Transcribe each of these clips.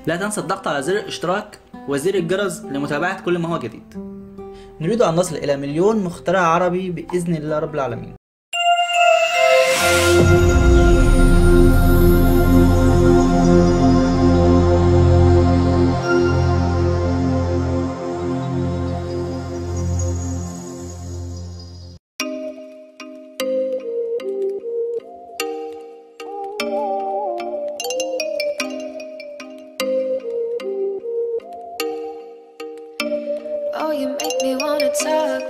لا تنسى الضغط على زر الاشتراك وزر الجرس لمتابعة كل ما هو جديد. نريد أن نصل إلى 1,000,000 مخترع عربي بإذن الله رب العالمين. Oh, you make me wanna talk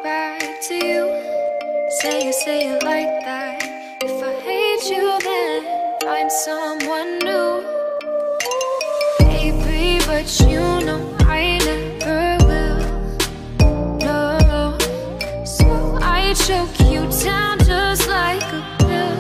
back to you. Say it like that. If I hate you, then find someone new. Baby, but you know I never will. No, so I choke you down just like a pill.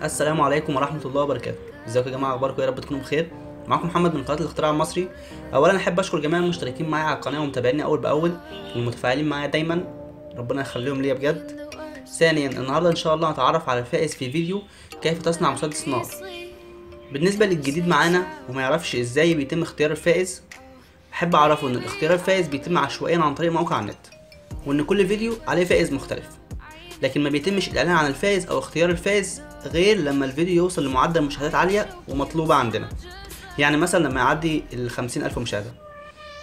السلام عليكم ورحمة الله وبركاته. ازيكم يا جماعة، اخباركم؟ يا رب تكونوا بخير. معاكم محمد من قناة الاختراع المصري. اولا احب اشكر جميع المشتركين معايا على القناة ومتابعيني اول باول والمتفاعلين معايا دايما، ربنا يخليهم ليا بجد. ثانيا النهارده ان شاء الله هتعرف على الفائز في فيديو كيف تصنع مسدس نار. بالنسبة للجديد معانا وما يعرفش ازاي بيتم اختيار الفائز، احب اعرفه ان اختيار الفائز بيتم عشوائيا عن طريق موقع النت، وان كل فيديو عليه فائز مختلف، لكن ما بيتمش الاعلان عن الفائز او اختيار الفائز غير لما الفيديو يوصل لمعدل مشاهدات عالية ومطلوبة عندنا. يعني مثلا لما يعدي 50,000 مشاهدة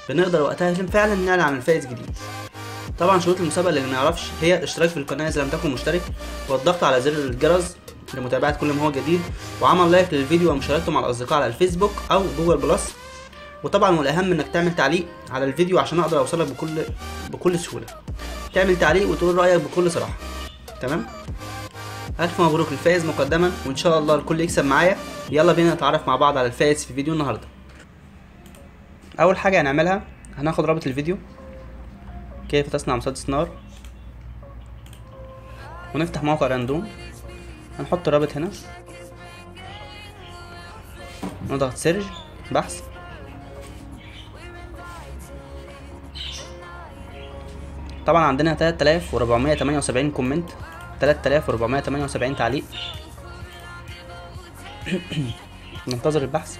بنقدر وقتها فعلا نعلن عن الفائز جديد. طبعا شروط المسابقة اللي ما يعرفش هي الاشتراك في القناة إذا لم تكن مشترك، والضغط على زر الجرس لمتابعة كل ما هو جديد، وعمل لايك للفيديو ومشاركته مع الأصدقاء على الفيسبوك أو جوجل بلس. وطبعا والأهم إنك تعمل تعليق على الفيديو عشان أقدر أوصلك بكل سهولة. تعمل تعليق وتقول رأيك بكل صراحة. تمام؟ ألف مبروك للفائز مقدما، وإن شاء الله الكل يكسب معايا. يلا بينا نتعرف مع بعض على الفائز في فيديو النهاردة. أول حاجة هنعملها هناخد رابط الفيديو كيف تصنع مسدس نار، ونفتح موقع راندوم. هنحط الرابط هنا ونضغط سيرش بحث. طبعا عندنا 3478 كومنت، 3478 تعليق. ننتظر البحث.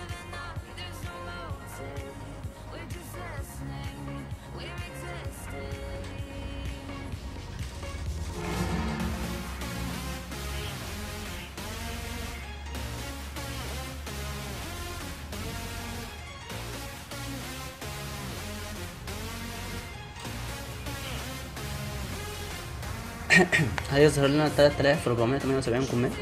هيظهر لنا 3478 كومنت.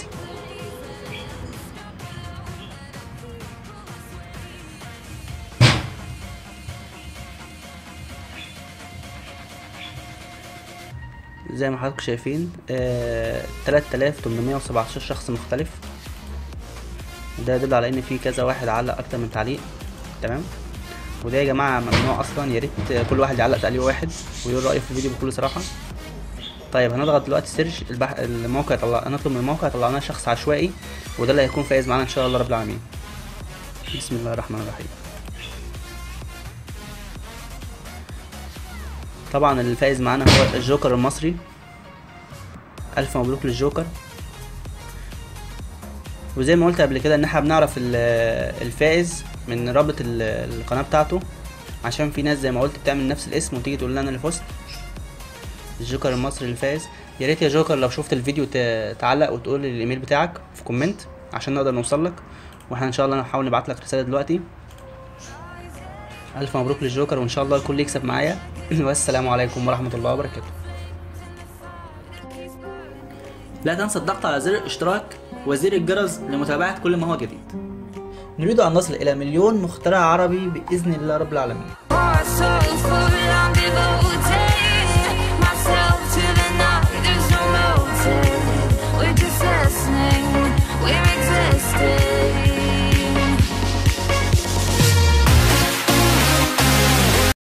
زي ما حضراتكم شايفين 3817 شخص مختلف. ده يدل على ان في كذا واحد علق اكتر من تعليق. تمام، وده يا جماعه ممنوع اصلا. يا ريت كل واحد يعلق تعليق واحد ويقول رايه في الفيديو بكل صراحه. طيب هنضغط دلوقتي سيرش الموقع نطلب من الموقع يطلع لنا شخص عشوائي، وده اللي هيكون فايز معانا ان شاء الله رب العالمين. بسم الله الرحمن الرحيم. طبعا الفائز معانا هو الجوكر المصري. الف مبروك للجوكر. وزي ما قلت قبل كده ان احنا بنعرف الفائز من رابط القناه بتاعته، عشان في ناس زي ما قلت بتعمل نفس الاسم وتيجي تقول لنا انا اللي فزت. الجوكر المصري الفائز. يا ريت يا جوكر لو شفت الفيديو تعلق وتقول لي الايميل بتاعك في كومنت عشان نقدر نوصل لك، واحنا ان شاء الله نحاول نبعت لك رساله دلوقتي. الف مبروك للجوكر، وان شاء الله الكل يكسب معايا. والسلام عليكم ورحمه الله وبركاته. لا تنسى الضغط على زر الاشتراك وزر الجرس لمتابعه كل ما هو جديد. نريد ان نصل الى 1,000,000 مخترع عربي باذن الله رب العالمين.